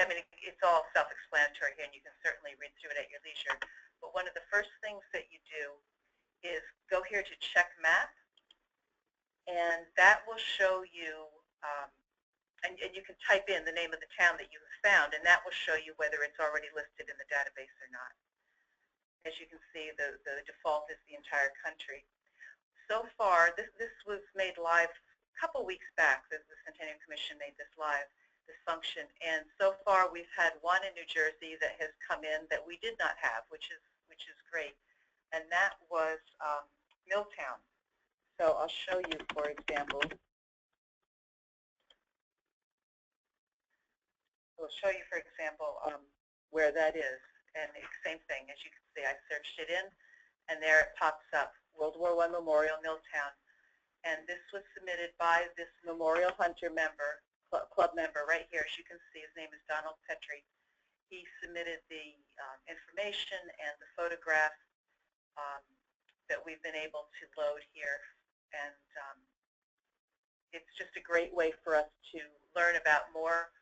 I mean, it's all self-explanatory here, and you can certainly read through it at your leisure. But one of the first things that you do is go here to check map, and that will show you, and you can type in the name of the town that you have found, and that will show you whether it's already listed in the database or not. As you can see, the default is the entire country. So far, this was made live a couple weeks back. The Centennial Commission made this live, this function, and so far we've had one in New Jersey that has come in that we did not have, which is great, and that was Milltown. So I'll show you, for example. Where that is, and the same thing. As you can see, I searched it in, and there it pops up, World War I Memorial, Milltown. And this was submitted by this Memorial Hunter member, club member right here. As you can see, his name is Donald Petrie. He submitted the information and the photograph that we've been able to load here. And it's just a great way for us to learn about more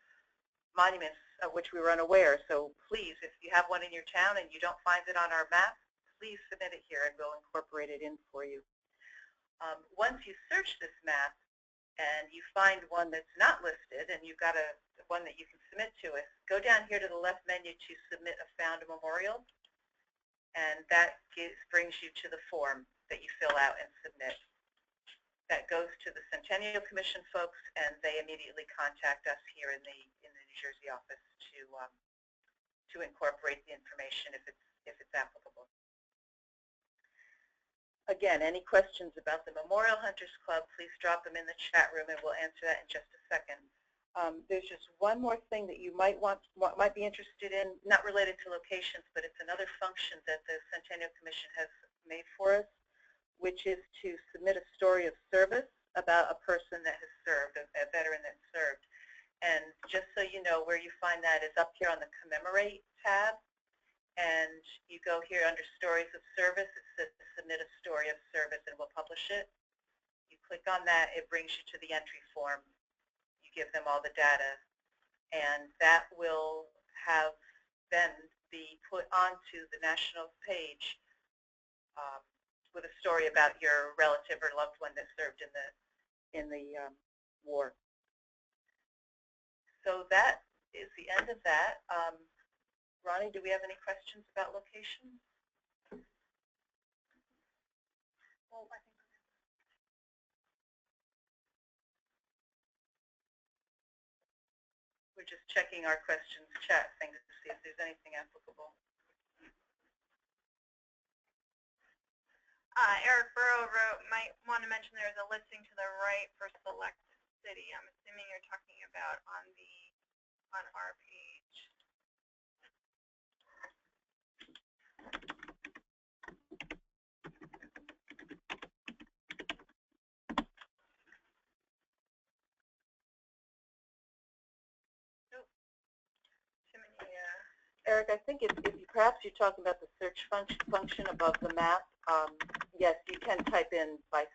monuments of which we were unaware. So please, if you have one in your town and you don't find it on our map, please submit it here and we'll incorporate it in for you. Once you search this map and you find one that's not listed and you've got one that you can submit to us, go down here to the left menu to submit a found memorial, and that brings you to the form that you fill out and submit. That goes to the Centennial Commission folks, and they immediately contact us here in the New Jersey office to incorporate the information if it's applicable. Again, any questions about the Memorial Hunters Club, please drop them in the chat room, and we'll answer that in just a second. There's just one more thing that you might be interested in, not related to locations, but it's another function that the Centennial Commission has made for us, which is to submit a story of service about a person that has served, a veteran that served. And just so you know, where you find that is up here on the Commemorate tab, and you go here under Stories of Service. It says Submit a Story of Service, and we'll publish it. You click on that, it brings you to the entry form. You give them all the data, and that will have then be put onto the national page with a story about your relative or loved one that served in the war. So that is the end of that. Ronnie, do we have any questions about locations? Well, I think we're just checking our questions chat thing to see if there's anything applicable. Eric Burrow might want to mention there's a listing to the right for select city. I'm assuming you're talking about on our page. Eric, I think if perhaps you're talking about the search function above the map. Yes, you can type in by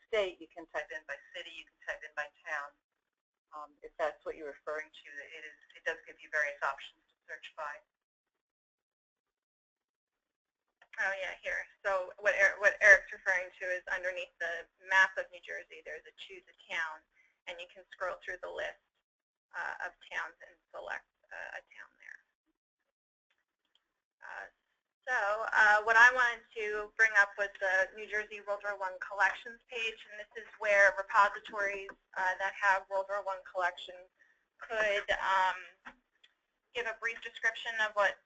state, you can type in by city, you can type in by town. If that's what you're referring to, it does give you various options to search by. Oh yeah, here. So what Eric's referring to is underneath the map of New Jersey, there's a choose a town, and you can scroll through the list of towns and select a town there. So what I wanted to bring up was the New Jersey World War I collections page, and this is where repositories that have World War I collections could give a brief description of what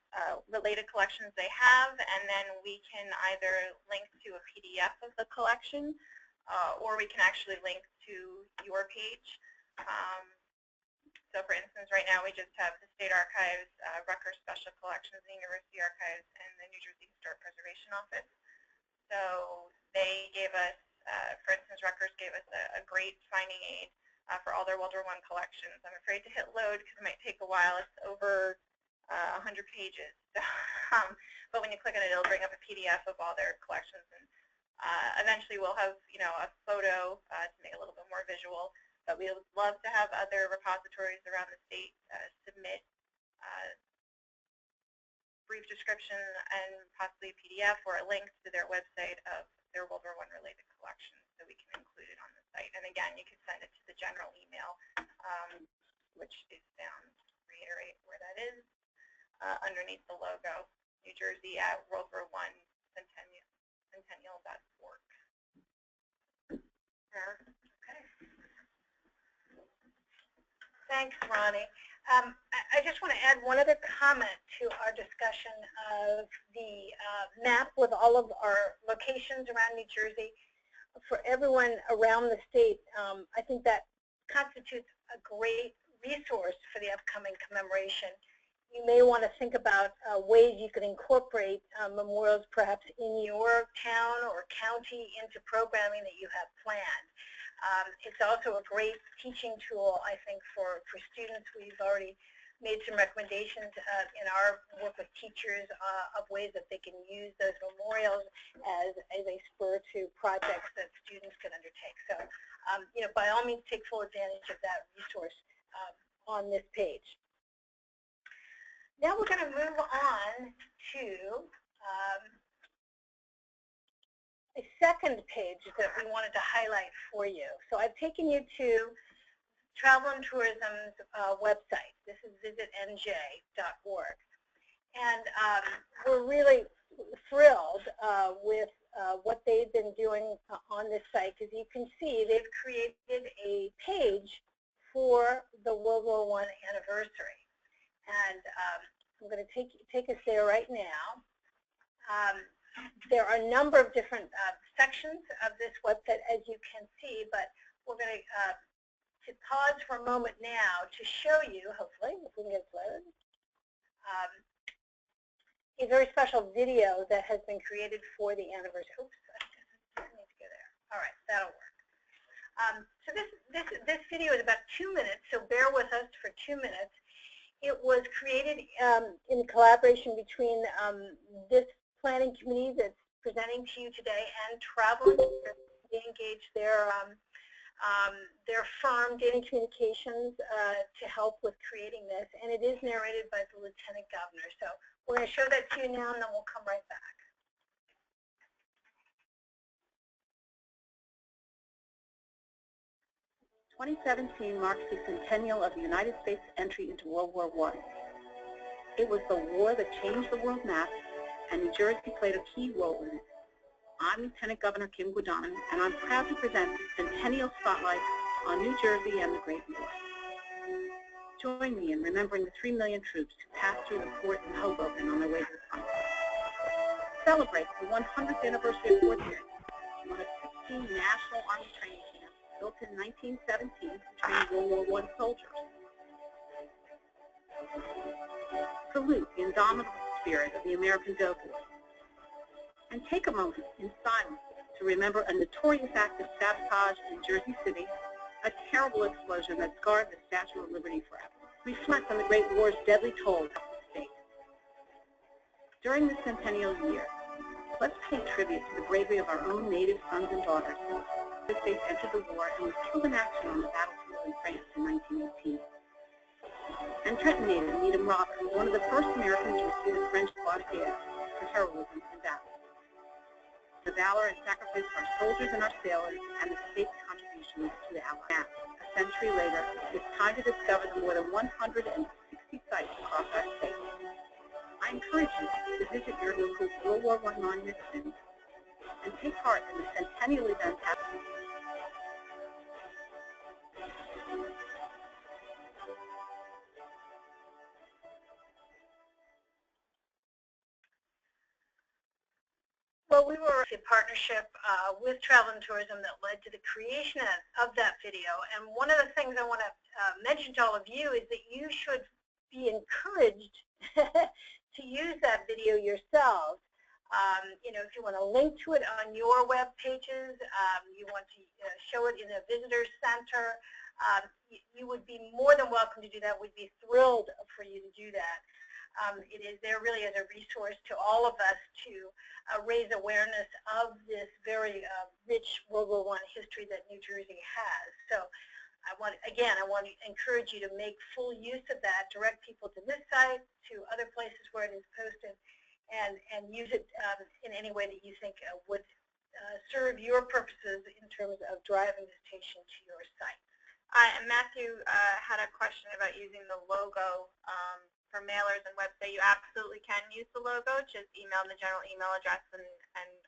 related collections they have, and then we can either link to a PDF of the collection, or we can actually link to your page. So for instance, right now we just have the State Archives, Rutgers Special Collections, the University Archives, and the New Jersey Historic Preservation Office. So they gave us, for instance, Rutgers gave us a great finding aid for all their World War I collections. I'm afraid to hit load because it might take a while. It's over 100 pages. But when you click on it, it'll bring up a PDF of all their collections. And eventually we'll have, a photo to make it a little bit more visual. But we would love to have other repositories around the state submit brief description and possibly a PDF or a link to their website of their World War I related collections, so we can include it on the site. And again, you can send it to the general email, which is down, reiterate where that is, underneath the logo, New Jersey at World War I Centennial.org. Okay. Thanks, Ronnie. I just want to add one other comment to our discussion of the map with all of our locations around New Jersey. For everyone around the state, I think that constitutes a great resource for the upcoming commemoration. You may want to think about ways you could incorporate memorials perhaps in your town or county into programming that you have planned. It's also a great teaching tool, I think, for students. We've already made some recommendations in our work with teachers of ways that they can use those memorials as a spur to projects that students can undertake. So, you know, by all means, take full advantage of that resource on this page. Now we're going to move on to a second page that we wanted to highlight for you. So I've taken you to Travel and Tourism's website. This is visitnj.org. And we're really thrilled with what they've been doing on this site, because you can see they've created a page for the World War I anniversary. And I'm going to take us there right now. There are a number of different sections of this website, as you can see, but we're going to pause for a moment now to show you, hopefully, if we can get it loaded, a very special video that has been created for the anniversary. Oops, I need to go there. All right, that'll work. So this video is about 2 minutes, so bear with us for 2 minutes. It was created in collaboration between this planning committee that's presenting to you today and Travel. They engaged their firm, Data Communications, to help with creating this, and it is narrated by the Lieutenant Governor. So we're going to show that to you now, and then we'll come right back. 2017 marks the centennial of the United States entry into World War I. It was the war that changed the world map, and New Jersey played a key role in it. I'm Lieutenant Governor Kim Guadagno, and I'm proud to present the Centennial Spotlight on New Jersey and the Great War. Join me in remembering the 3 million troops who passed through the port in Hoboken on their way to the front. Celebrate the 100th anniversary of Fort Pitt, one of 16 National Army training camps built in 1917 to train World War I soldiers. Salute the indomitable spirit of the American Doughboys. And take a moment in silence to remember a notorious act of sabotage in Jersey City, a terrible explosion that scarred the Statue of Liberty forever. Reflect on the Great War's deadly toll across the state. During the centennial year, let's pay tribute to the bravery of our own native sons and daughters who the States entered the war and was killed in action on the battlefield in France in 1918. And Trenton native Needham Robert, one of the first Americans to receive the French Croix de Guerre for heroism in battle. The valor and sacrifice of our soldiers and our sailors, and the state's contributions to the Allies. A century later, it's time to discover the more than 160 sites across our state. I encourage you to visit your local World War I monument soon and take part in the centennial event happening. Well, we were in partnership with Travel and Tourism that led to the creation of that video. And one of the things I want to mention to all of you is that you should be encouraged to use that video yourselves. You know, if you want to link to it on your web pages, you want to show it in a visitor center, you would be more than welcome to do that. We'd be thrilled for you to do that. It is there really as a resource to all of us to raise awareness of this very rich World War I history that New Jersey has. So I want to encourage you to make full use of that, direct people to this site, to other places where it is posted, and use it in any way that you think would serve your purposes in terms of driving visitation to your site. And Matthew had a question about using the logo for mailers and website. You absolutely can use the logo. Just email the general email address, and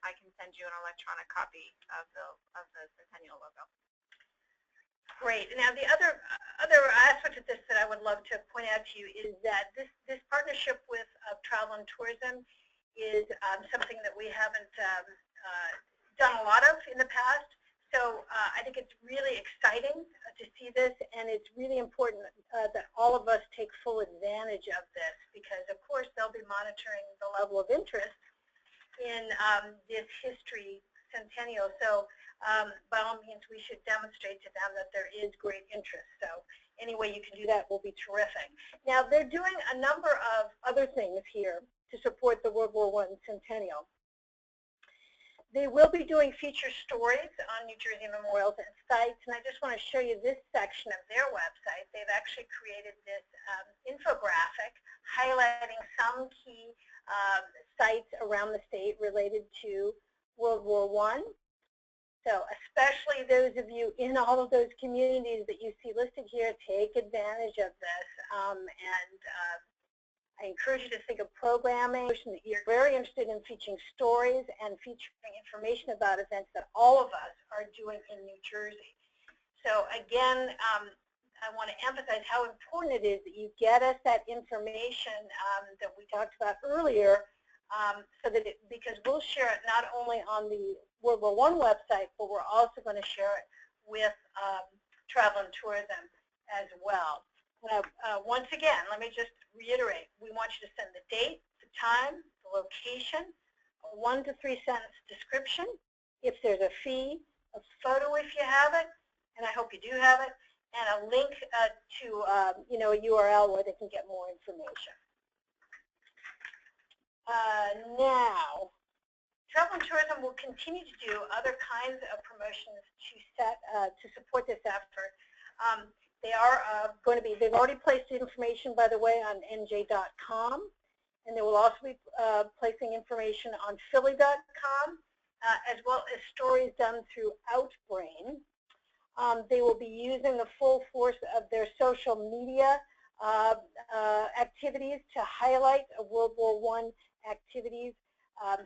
I can send you an electronic copy of the Centennial logo. Great. Now, the other aspect of this that I would love to point out to you is that this partnership with Travel and Tourism is something that we haven't done a lot of in the past. So I think it's really exciting to see this, and it's really important that all of us take full advantage of this, because of course they'll be monitoring the level of interest in this history centennial. So by all means, we should demonstrate to them that there is great interest. So any way you can do that will be terrific. Now, they're doing a number of other things here to support the World War I centennial. They will be doing feature stories on New Jersey memorials and sites, and I just want to show you this section of their website. They've actually created this infographic highlighting some key sites around the state related to World War I. So especially those of you in all of those communities that you see listed here, take advantage of this. I encourage you to think of programming. You're very interested in featuring stories and featuring information about events that all of us are doing in New Jersey. So again, I want to emphasize how important it is that you get us that information that we talked about earlier, so that because we'll share it not only on the World War I website, but we're also going to share it with Travel and Tourism as well. Once again, let me just reiterate, we want you to send the date, the time, the location, a 1 to 3 sentence description, if there's a fee, a photo if you have it, and I hope you do have it, and a link to a URL where they can get more information. Now, Travel and Tourism will continue to do other kinds of promotions to support this effort. They are they've already placed information, by the way, on NJ.com, and they will also be placing information on Philly.com, as well as stories done through Outbrain. They will be using the full force of their social media activities to highlight World War I activities,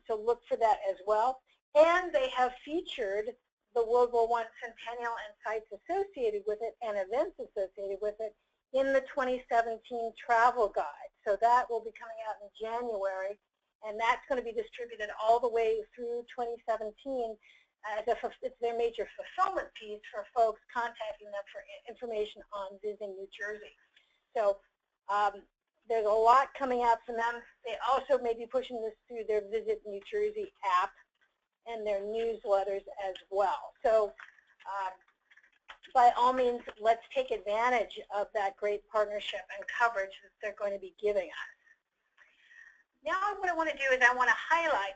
so look for that as well. And they have featured the World War I centennial and sites associated with it and events associated with it in the 2017 travel guide. So that will be coming out in January, and that's going to be distributed all the way through 2017 as it's their major fulfillment piece for folks contacting them for information on visiting New Jersey. So there's a lot coming out from them. They also may be pushing this through their Visit New Jersey app and their newsletters as well. So by all means, let's take advantage of that great partnership and coverage that they're going to be giving us. Now what I want to do is I want to highlight,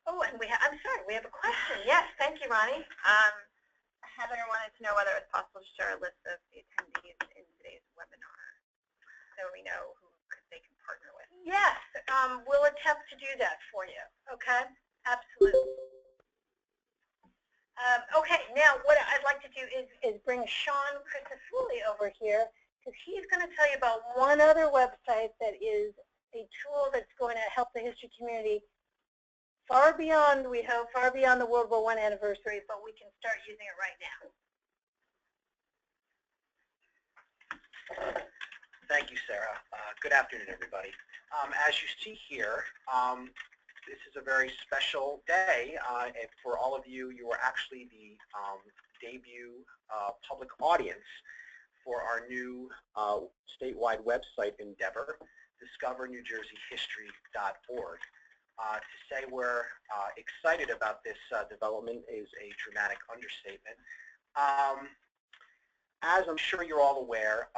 oh, and I'm sorry, we have a question. Yes, thank you, Ronnie. Heather wanted to know whether it's possible to share a list of the attendees in today's webinar so we know who they can partner with. Yes, we'll attempt to do that for you, okay? Absolutely. Okay, now what I'd like to do is bring Sean Christofouli over here, because he's going to tell you about one other website that is a tool that's going to help the history community far beyond, we hope, far beyond the World War I anniversary, but we can start using it right now. Thank you, Sarah. Good afternoon, everybody. As you see here, this is a very special day. For all of you, you are actually the debut public audience for our new statewide website endeavor, discovernewjerseyhistory.org. To say we're excited about this development is a dramatic understatement. As I'm sure you're all aware,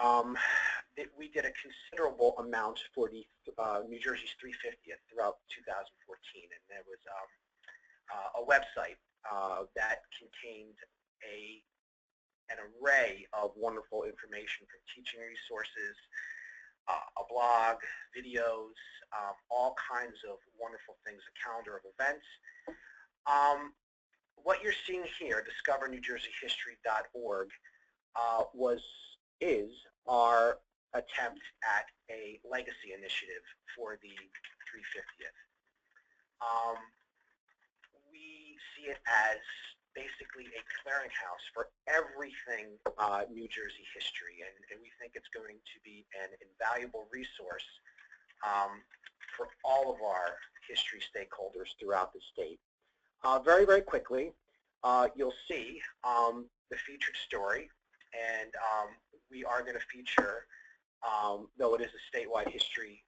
we did a considerable amount for the New Jersey's 350th throughout 2014, and there was a website that contained a an array of wonderful information from teaching resources, a blog, videos, all kinds of wonderful things, a calendar of events. What you're seeing here, discovernewjerseyhistory.org, is our attempt at a legacy initiative for the 350th. We see it as basically a clearinghouse for everything New Jersey history, and we think it's going to be an invaluable resource for all of our history stakeholders throughout the state. Very, very quickly, you'll see the featured story, and we are going to feature, though it is a statewide history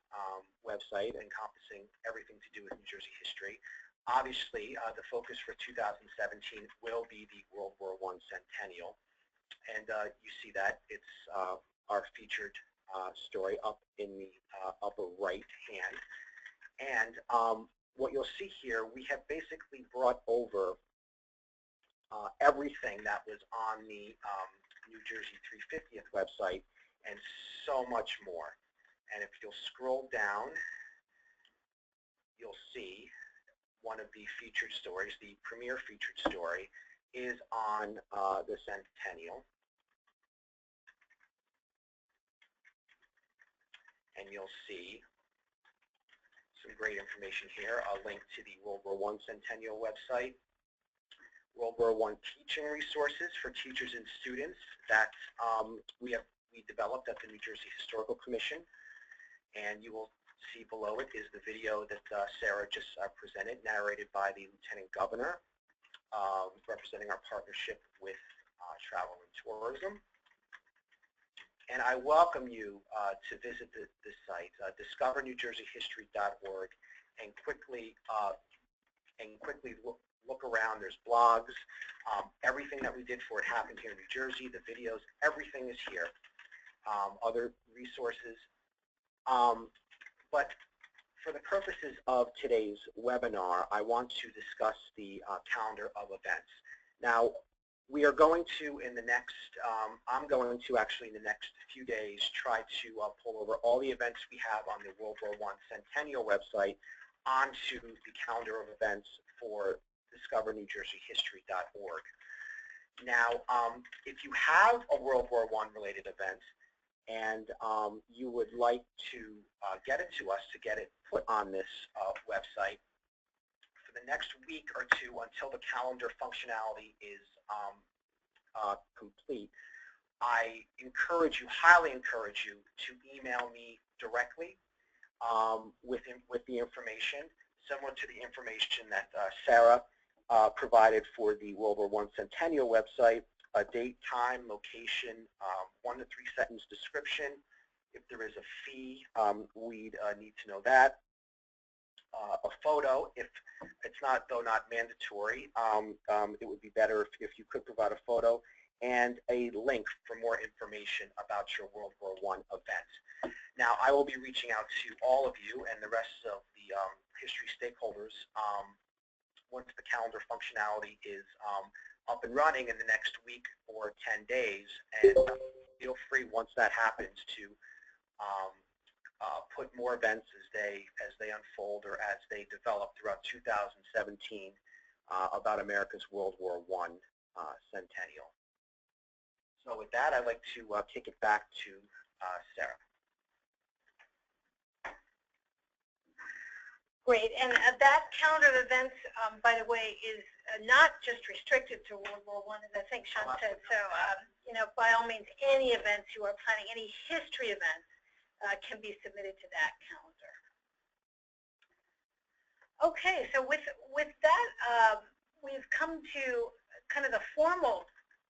website encompassing everything to do with New Jersey history. Obviously, the focus for 2017 will be the World War I Centennial, and you see that it's our featured story up in the upper right hand. And what you'll see here, we have basically brought over everything that was on the New Jersey 350th website and so much more. And if you'll scroll down, you'll see one of the featured stories, the premier featured story, is on the Centennial. And you'll see some great information here, a link to the World War I Centennial website, World War I teaching resources for teachers and students that we developed at the New Jersey Historical Commission, and you will see below it is the video that Sarah just presented, narrated by the Lieutenant Governor, representing our partnership with Travel and Tourism. And I welcome you to visit this site, discovernewjerseyhistory.org, and quickly look around. There's blogs. Everything that we did for It Happened Here in New Jersey, the videos, everything is here. Other resources. But for the purposes of today's webinar, I want to discuss the calendar of events. Now, we are going to, in the next, I'm going to actually in the next few days try to pull over all the events we have on the World War I Centennial website onto the calendar of events for discovernewjerseyhistory.org. Now, if you have a World War I related event and you would like to get it to us, to get it put on this website, for the next week or two until the calendar functionality is complete, I encourage you, highly encourage you, to email me directly with the information, similar to the information that Sarah provided for the World War I Centennial website, a date, time, location, 1 to 3 sentence description. If there is a fee, we'd need to know that. A photo, if it's not, though not mandatory, it would be better if you could provide a photo, and a link for more information about your World War I event. Now, I will be reaching out to all of you and the rest of the history stakeholders once the calendar functionality is up and running in the next week or 10 days, and feel free once that happens to put more events as they unfold or as they develop throughout 2017 about America's World War I Centennial. So with that, I'd like to kick it back to Sarah. Great, and that calendar of events, by the way, is not just restricted to World War I, as I think Sean said. So, you know, by all means, any events you are planning, any history events, can be submitted to that calendar. Okay, so with that, we've come to kind of the formal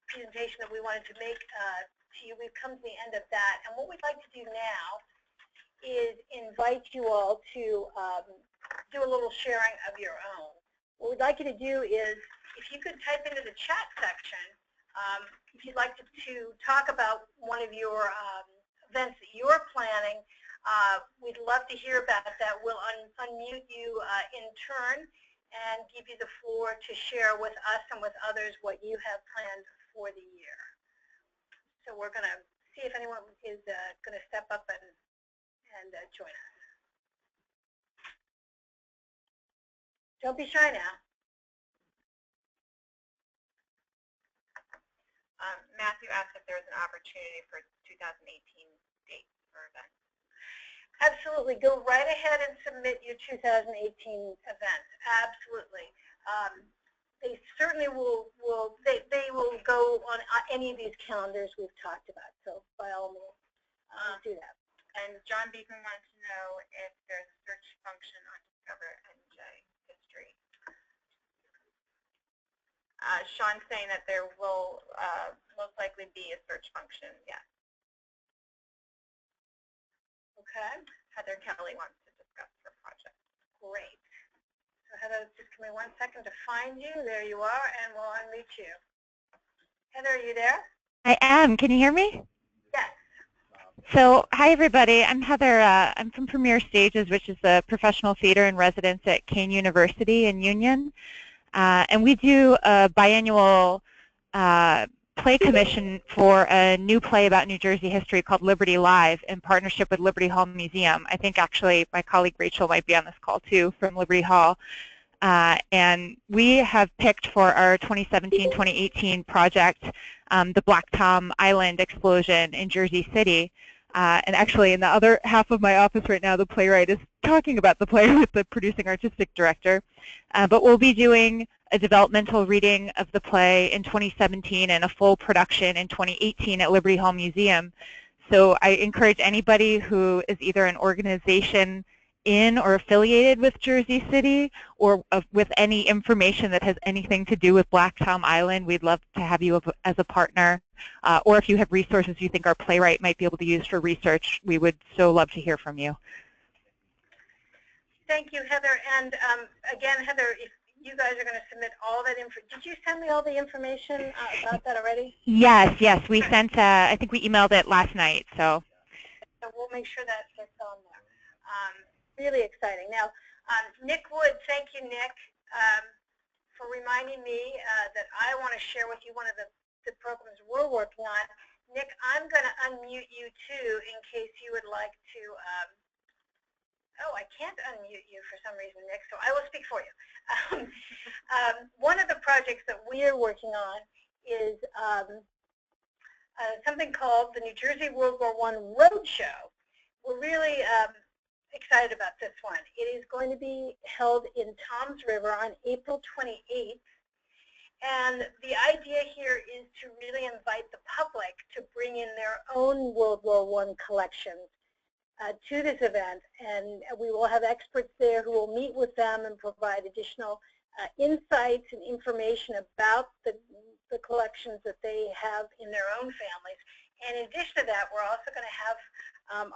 presentation that we wanted to make to you. We've come to the end of that, and what we'd like to do now is invite you all to do a little sharing of your own. What we'd like you to do is, if you could type into the chat section, if you'd like to talk about one of your events that you're planning, we'd love to hear about that. We'll unmute you in turn and give you the floor to share with us and with others what you have planned for the year. So we're going to see if anyone is going to step up and join us. Don't be shy now. Matthew asked if there was an opportunity for 2018 dates for events. Absolutely. Go right ahead and submit your 2018 events. Absolutely. They certainly will go on any of these calendars we've talked about. So by all means, do that. And John Beekman wants to know if there's a search function on Discover NJ History. Sean's saying that there will most likely be a search function, yes. Okay. Heather Kelly wants to discuss her project. Great. So Heather, just give me 1 second to find you. There you are, and we'll unmute you. Heather, are you there? I am. Can you hear me? Yes. So, hi everybody. I'm Heather. I'm from Premier Stages, which is the professional theater in residence at Kane University in Union. And we do a biannual play commission for a new play about New Jersey history called Liberty Live in partnership with Liberty Hall Museum. I think actually my colleague Rachel might be on this call too from Liberty Hall. And we have picked for our 2017-2018 project the Black Tom Island explosion in Jersey City. And actually in the other half of my office right now, the playwright is talking about the play with the producing artistic director. But we'll be doing a developmental reading of the play in 2017 and a full production in 2018 at Liberty Hall Museum. So I encourage anybody who is either an organization in or affiliated with Jersey City or with any information that has anything to do with Black Tom Island, we'd love to have you as a partner. Or if you have resources you think our playwright might be able to use for research, we would so love to hear from you. Thank you, Heather. And again, Heather, if you guys are going to submit all that info, did you send me all the information about that already? Yes. We sent, I think we emailed it last night. So we'll make sure that gets on there. Really exciting. Now, Nick Wood, thank you, Nick, for reminding me that I want to share with you one of the programs we're working on. Nick, I'm going to unmute you too in case you would like to. Oh, I can't unmute you for some reason, Nick, so I will speak for you. One of the projects that we are working on is something called the New Jersey World War I Roadshow. We're really excited about this one. It is going to be held in Toms River on April 28th. And the idea here is to really invite the public to bring in their own World War I collections to this event. And we will have experts there who will meet with them and provide additional insights and information about the collections that they have in their own families. And in addition to that, we're also going to have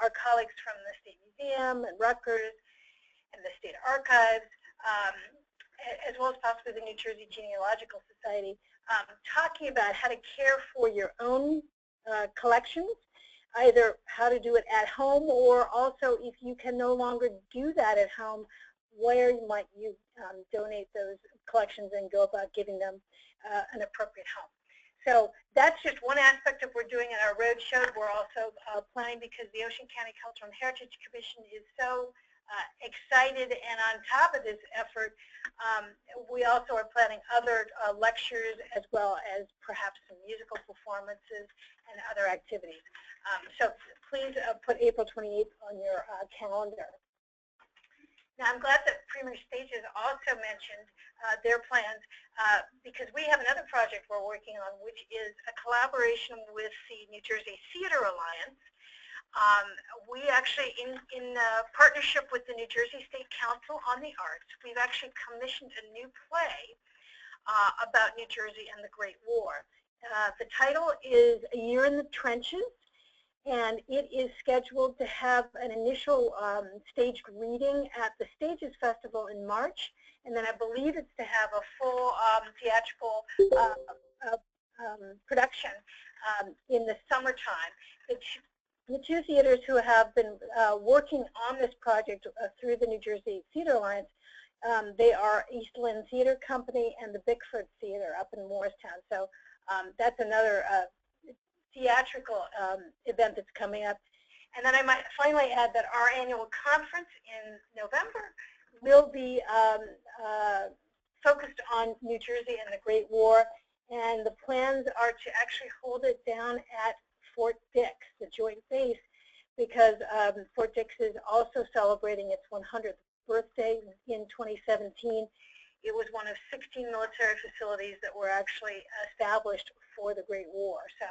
our colleagues from the State Museum and Rutgers and the State Archives, as well as possibly the New Jersey Genealogical Society, talking about how to care for your own collections, either how to do it at home or also if you can no longer do that at home, where might you donate those collections and go about giving them an appropriate home. So that's just one aspect of what we're doing in our roadshow. We're also planning, because the Ocean County Cultural and Heritage Commission is so excited and on top of this effort, we also are planning other lectures as well as perhaps some musical performances and other activities. So please put April 28th on your calendar. Now, I'm glad that Premier Stages also mentioned their plans because we have another project we're working on, which is a collaboration with the New Jersey Theater Alliance. We actually, in partnership with the New Jersey State Council on the Arts, we've actually commissioned a new play about New Jersey and the Great War. The title is A Year in the Trenches, and it is scheduled to have an initial staged reading at the Stages Festival in March, and then I believe it's to have a full theatrical production in the summertime. The two theaters who have been working on this project through the New Jersey Theater Alliance, they are East Lynn Theater Company and the Bickford Theater up in Morristown. So that's another theatrical event that's coming up. And then I might finally add that our annual conference in November will be focused on New Jersey and the Great War. And the plans are to actually hold it down at Fort Dix, the Joint Base, because Fort Dix is also celebrating its 100th birthday in 2017. It was one of 16 military facilities that were actually established for the Great War. So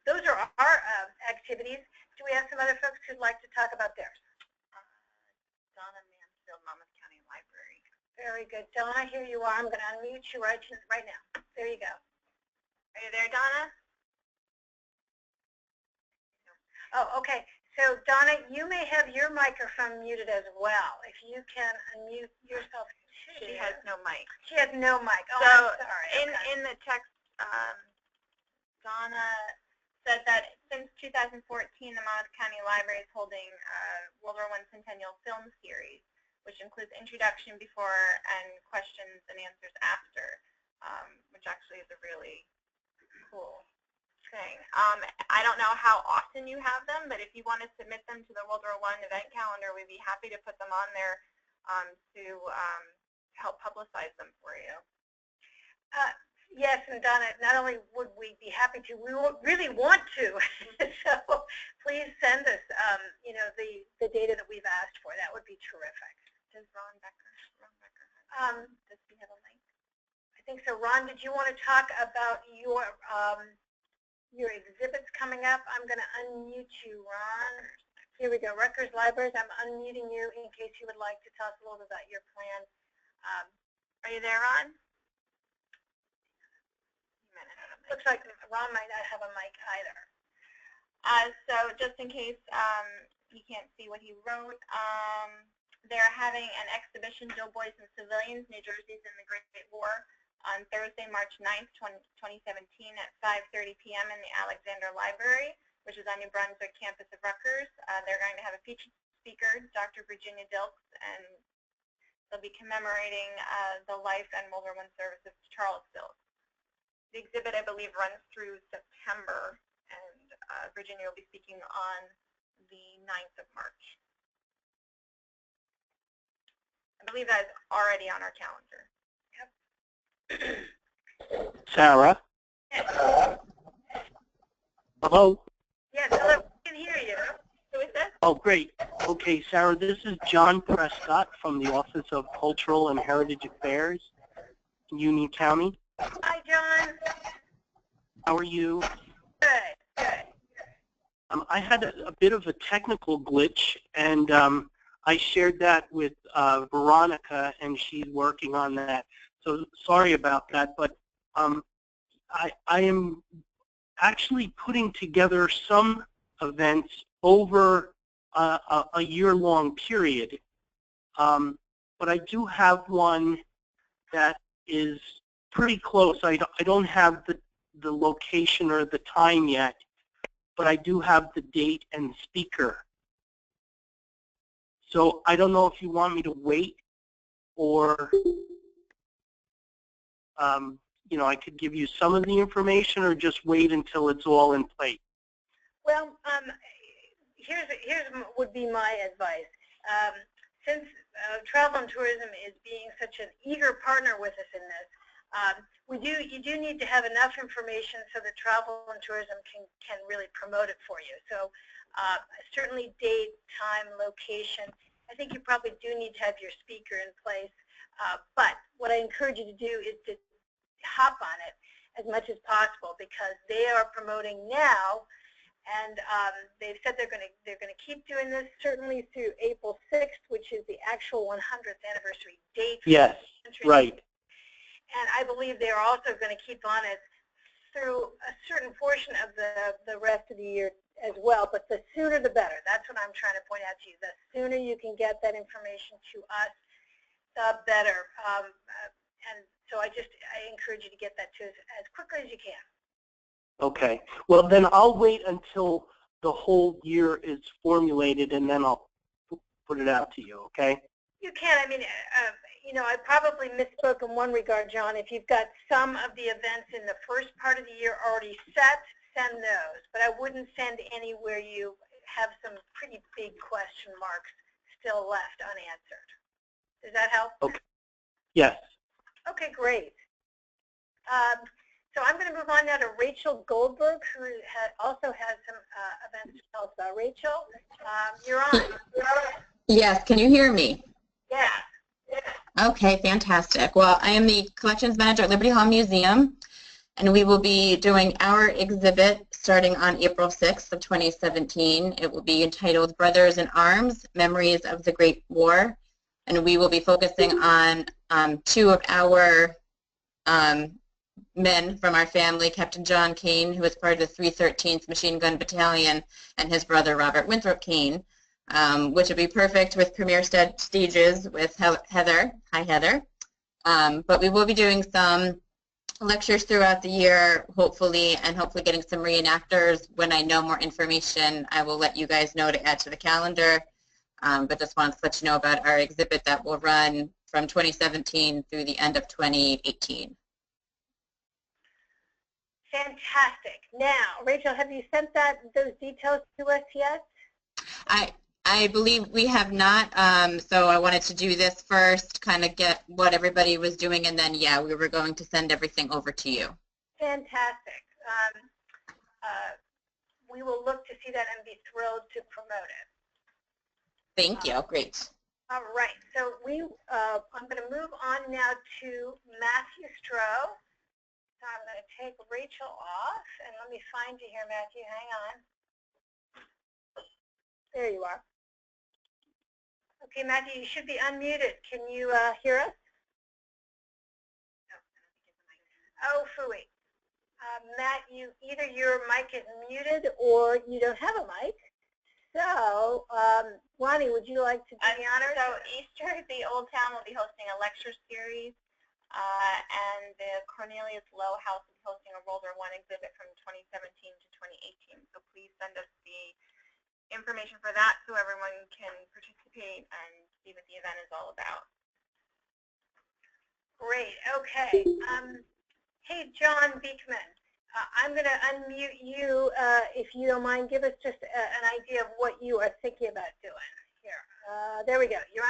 those are our activities. Do we have some other folks who'd like to talk about theirs? Donna Mansfield, Monmouth County Library. Very good. Donna, here you are. I'm going to unmute you right now. There you go. Are you there, Donna? Oh, okay. So, Donna, you may have your microphone muted as well. If you can unmute yourself too. She has no mic. She has no mic. Oh, so I'm sorry. In the text, Donna said that since 2014, the Monmouth County Library is holding World War I Centennial Film Series, which includes introduction before and questions and answers after, which actually is a really cool thing. I don't know how often you have them, but if you want to submit them to the World War I event calendar, we'd be happy to put them on there to help publicize them for you. Yes, and Donna, not only would we be happy to, we really want to. So please send us, the data that we've asked for. That would be terrific. Does Ron Becker does he have a mic? I think so. Ron, did you want to talk about your exhibits coming up? I'm going to unmute you, Ron. Here we go. Rutgers Libraries. I'm unmuting you in case you would like to tell us a little bit about your plan. Are you there, Ron? Looks like Ron might not have a mic either. So just in case you can't see what he wrote, they're having an exhibition, Doughboys and Civilians, New Jersey's in the Great War, on Thursday, March 9th, 2017 at 5:30 p.m. in the Alexander Library, which is on New Brunswick campus of Rutgers. They're going to have a featured speaker, Dr. Virginia Dilks, and they'll be commemorating the life and World War I service of Charles Dilks. The exhibit, I believe, runs through September, and Virginia will be speaking on the 9th of March. I believe that is already on our calendar. Yep. Sarah? Yes. Hello? Yes, hello. I can hear you. Who is this? Oh, great. Okay, Sarah, this is John Prescott from the Office of Cultural and Heritage Affairs in Union County. Hi, John. How are you? Good, good. I had a bit of a technical glitch, and I shared that with Veronica, and she's working on that. So sorry about that, but I am actually putting together some events over a year-long period. But I do have one that is pretty close. I don't have the location or the time yet, but I do have the date and speaker. So I don't know if you want me to wait, or I could give you some of the information, or just wait until it's all in place. Well, here's would be my advice. Since travel and tourism is being such an eager partner with us in this, you do need to have enough information so that travel and tourism can really promote it for you. So certainly date, time, location. I think you probably do need to have your speaker in place. But what I encourage you to do is to hop on it as much as possible, because they are promoting now, and they've said they're going to keep doing this certainly through April 6th, which is the actual 100th anniversary date. Yes, right. And I believe they are also going to keep on it through a certain portion of the rest of the year as well. But the sooner the better. That's what I'm trying to point out to you. The sooner you can get that information to us, the better. And so I encourage you to get that to us as quickly as you can. Okay. Well, then I'll wait until the whole year is formulated, and then I'll put it out to you, okay? You can. I mean, I probably misspoke in one regard, John. If you've got some of the events in the first part of the year already set, send those, but I wouldn't send any where you have some pretty big question marks still left unanswered. Does that help? Okay. Yes. Okay, great. So I'm going to move on now to Rachel Goldberg, who also has some events to tell us about. Rachel, you're on. Yes, can you hear me? Yeah. Okay, fantastic. Well, I am the collections manager at Liberty Hall Museum, and we will be doing our exhibit starting on April 6th of 2017. It will be entitled Brothers in Arms, Memories of the Great War, and we will be focusing on two of our men from our family, Captain John Kane, who was part of the 313th Machine Gun Battalion, and his brother Robert Winthrop Kane, which would be perfect with premiere stages with Heather. Hi, Heather. But we will be doing some lectures throughout the year, hopefully, and hopefully getting some reenactors. When I know more information, I will let you guys know to add to the calendar. But just wanted to let you know about our exhibit that will run from 2017 through the end of 2018. Fantastic. Now, Rachel, have you sent those details to us yet? I believe we have not, so I wanted to do this first, kind of get what everybody was doing, and then, yeah, we were going to send everything over to you. Fantastic. We will look to see that and be thrilled to promote it. Thank you. Great. All right. So I'm going to move on now to Matthew Stroh. So I'm going to take Rachel off, and let me find you here, Matthew. Hang on. There you are. Okay, Matthew, you should be unmuted. Can you hear us? Oh, phooey. Matt, either your mic is muted or you don't have a mic. So, Ronnie, would you like to do the honors? So Easter, the Old Town will be hosting a lecture series, and the Cornelius Lowe House is hosting a World War I exhibit from 2017 to 2018. So please send us the information for that so everyone can participate and see what the event is all about. Great. Okay. Hey, John Beekman. I'm going to unmute you, if you don't mind. Give us just an idea of what you are thinking about doing here. There we go. You're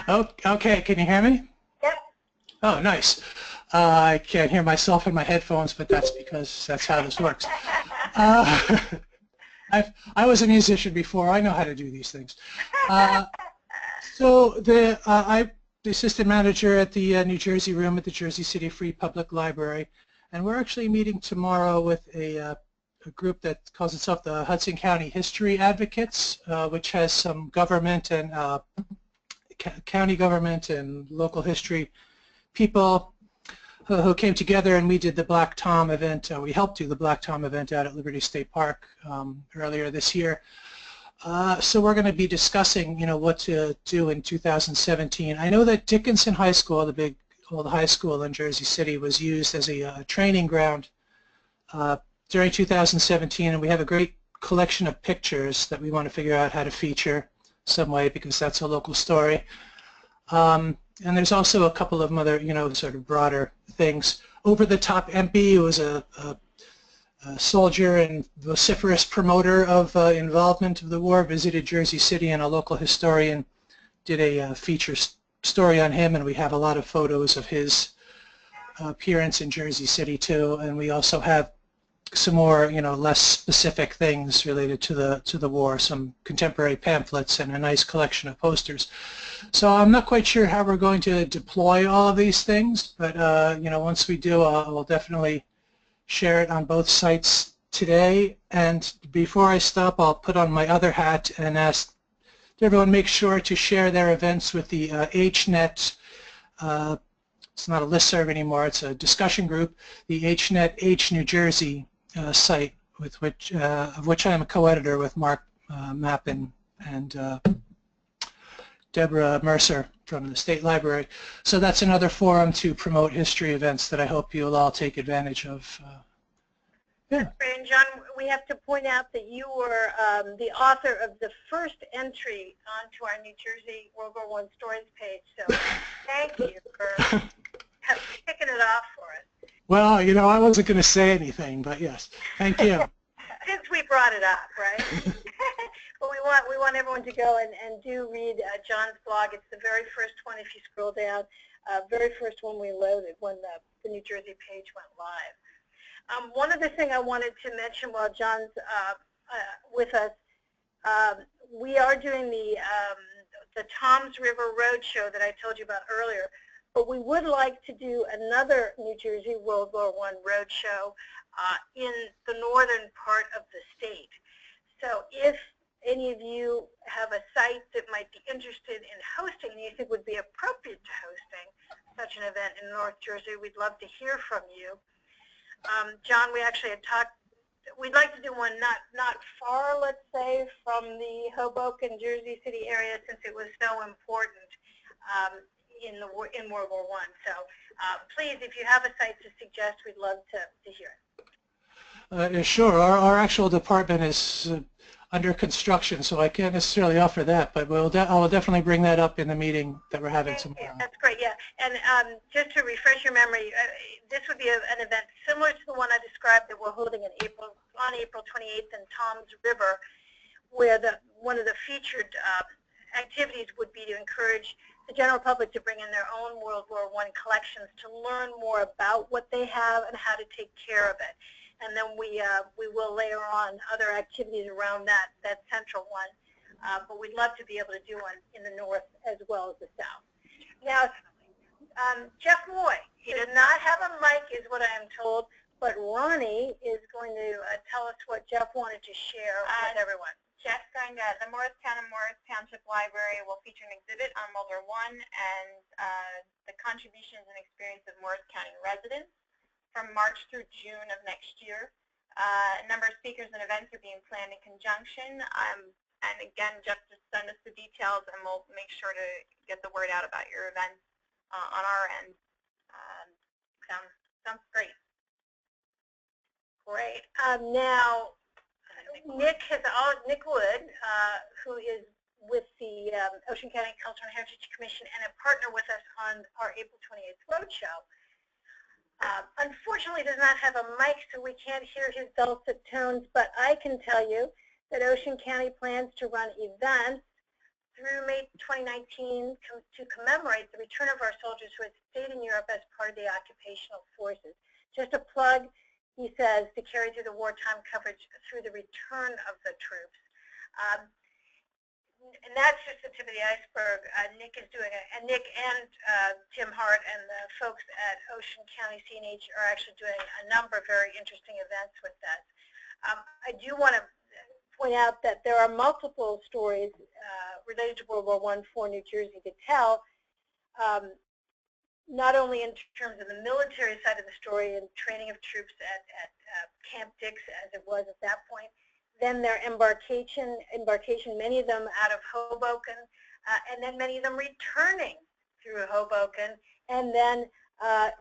on. Okay, can you hear me? Yep. Oh, nice. I can't hear myself in my headphones, but that's because that's how this works. I was a musician before. I know how to do these things. So I'm the assistant manager at the New Jersey room at the Jersey City Free Public Library, and we're actually meeting tomorrow with a group that calls itself the Hudson County History Advocates, which has some government and county government and local history people who came together, and we did the Black Tom event. We helped do the Black Tom event out at Liberty State Park earlier this year. So we're going to be discussing, what to do in 2017. I know that Dickinson High School, the big old high school in Jersey City, was used as a training ground during 2017, and we have a great collection of pictures that we want to figure out how to feature some way, because that's a local story. And there's also a couple of other, sort of broader things. Over the Top MP was a soldier and vociferous promoter of involvement of the war, visited Jersey City, and a local historian did a feature story on him, and we have a lot of photos of his appearance in Jersey City too. And we also have some more, less specific things related to the war, some contemporary pamphlets and a nice collection of posters. So I'm not quite sure how we're going to deploy all of these things, but once we do, we'll definitely share it on both sites today. And before I stop, I'll put on my other hat and ask everyone make sure to share their events with the HNet. It's not a listserv anymore, it's a discussion group, the HNet H New Jersey site, with of which I am a co-editor with Mark Mappin and Deborah Mercer from the State Library. So that's another forum to promote history events that I hope you'll all take advantage of. Yeah. And John, we have to point out that you were the author of the first entry onto our New Jersey World War I Stories page. So thank you for kicking it off for us. Well, you know, I wasn't going to say anything, but yes, thank you. Since we brought it up, right? But we want everyone to go and do read John's blog. It's the very first one if you scroll down, very first one we loaded when the New Jersey page went live. One other thing I wanted to mention while John's with us, we are doing the Toms River Roadshow that I told you about earlier, but we would like to do another New Jersey World War I roadshow in the northern part of the state. So if any of you have a site that might be interested in hosting and you think would be appropriate to hosting such an event in North Jersey, we'd love to hear from you. John, we actually had talked, we'd like to do one not far, let's say, from the Hoboken, Jersey City area, since it was so important in World War I. So please, if you have a site to suggest, we'd love to hear it. Sure. Our actual department is under construction, so I can't necessarily offer that, but I'll definitely bring that up in the meeting that we're having tomorrow. That's great, yeah. And just to refresh your memory, this would be an event similar to the one I described that we're holding on April 28th in Toms River, where one of the featured activities would be to encourage the general public to bring in their own World War I collections to learn more about what they have and how to take care of it. And then we will layer on other activities around that central one. But we'd love to be able to do one in the north as well as the south. Now, Jeff Moy, he did not have a mic is what I am told, but Ronnie is going to tell us what Jeff wanted to share with everyone. Jeff's going to, the Morristown and Morris Township Library will feature an exhibit on World War I and the contributions and experience of Morris County residents from March through June of next year. A number of speakers and events are being planned in conjunction. And again, Jeff, just send us the details and we'll make sure to get the word out about your events on our end. Sounds great. Great. Now, Nick Wood, who is with the Ocean County Cultural and Heritage Commission and a partner with us on our April 28th roadshow, unfortunately does not have a mic, so we can't hear his dulcet tones, but I can tell you that Ocean County plans to run events through May 2019 to commemorate the return of our soldiers who had stayed in Europe as part of the occupational forces. Just a plug, he says, to carry through the wartime coverage through the return of the troops. And that's just the tip of the iceberg. Nick is doing it, and Nick and Tim Hart and the folks at Ocean County CNH are actually doing a number of very interesting events with that. I do want to point out that there are multiple stories related to World War I for New Jersey to tell, not only in terms of the military side of the story and training of troops at Camp Dix, as it was at that point, then their embarkation, many of them out of Hoboken, and then many of them returning through Hoboken, and then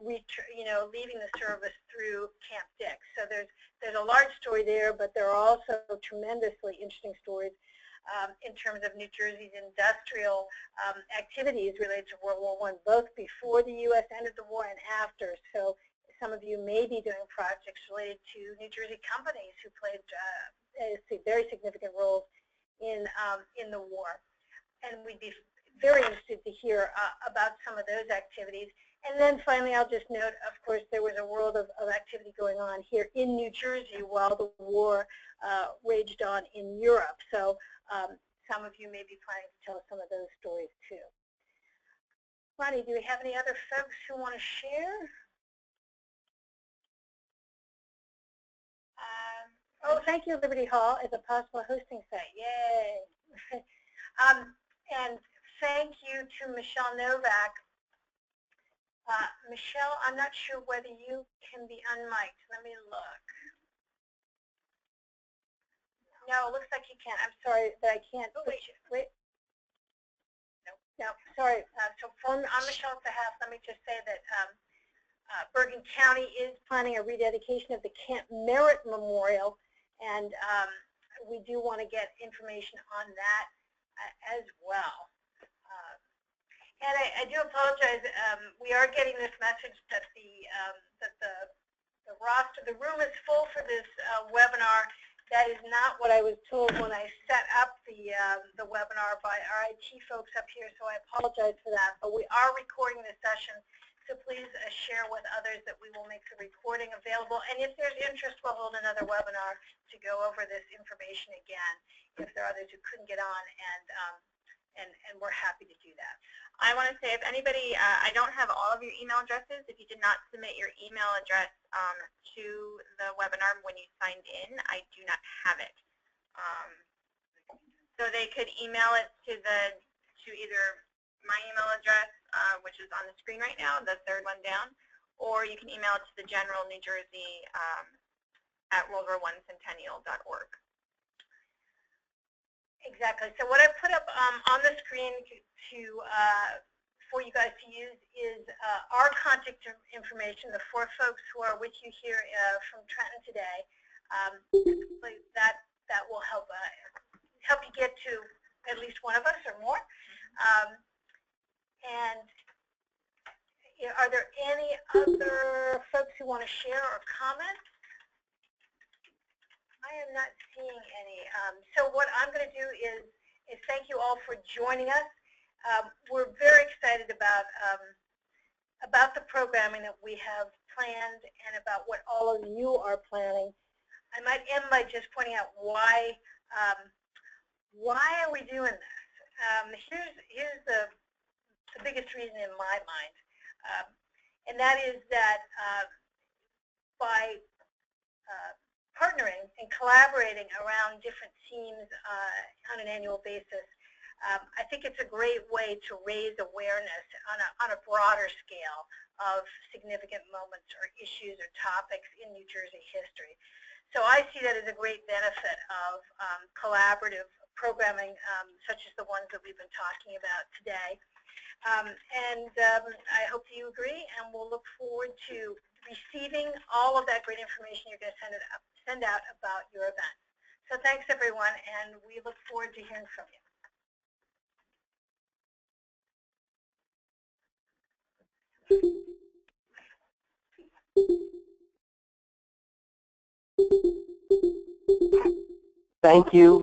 leaving the service through Camp Dix. So there's a large story there, but there are also tremendously interesting stories in terms of New Jersey's industrial activities related to World War I, both before the U.S. ended the war and after. So some of you may be doing projects related to New Jersey companies who played very significant roles in the war. And we'd be very interested to hear about some of those activities. And then finally, I'll just note, of course, there was a world of activity going on here in New Jersey while the war raged on in Europe. So some of you may be planning to tell some of those stories too. Ronnie, do we have any other folks who want to share? Oh, thank you, Liberty Hall, as a possible hosting site. Yay! And thank you to Michelle Novak. Michelle, I'm not sure whether you can be unmiked. Let me look. No, it looks like you can. I'm sorry that I can't. Oh, wait. No, sorry. So on Michelle's behalf, let me just say that Bergen County is planning a rededication of the Camp Merritt Memorial, and we do want to get information on that as well. And I do apologize. We are getting this message that the roster, the room is full for this webinar. That is not what I was told when I set up the webinar by our IT folks up here, so I apologize for that. But we are recording this session, so please share with others that we will make the recording available. And if there's interest, we'll hold another webinar to go over this information again if there are others who couldn't get on, and we're happy to do that. I want to say, if anybody, I don't have all of your email addresses. If you did not submit your email address to the webinar when you signed in, I do not have it. So they could email it to either my email address, which is on the screen right now, the third one down, or you can email it to the general New Jersey at worldwar1centennial.org. Exactly. So what I put up on the screen for you guys to use is our contact information, the 4 folks who are with you here from Trenton today. That will help you get to at least one of us or more. And are there any other folks who want to share or comment? I am not seeing any. So what I'm going to do is thank you all for joining us. We're very excited about the programming that we have planned and about what all of you are planning. I might end by just pointing out why are we doing this? Here's the biggest reason in my mind, and that is that by partnering and collaborating around different themes on an annual basis, I think it's a great way to raise awareness on a broader scale of significant moments or issues or topics in New Jersey history. So I see that as a great benefit of collaborative programming such as the ones that we've been talking about today. I hope you agree, and we'll look forward to receiving all of that great information you're going to send out about your event. So thanks, everyone, and we look forward to hearing from you. Thank you.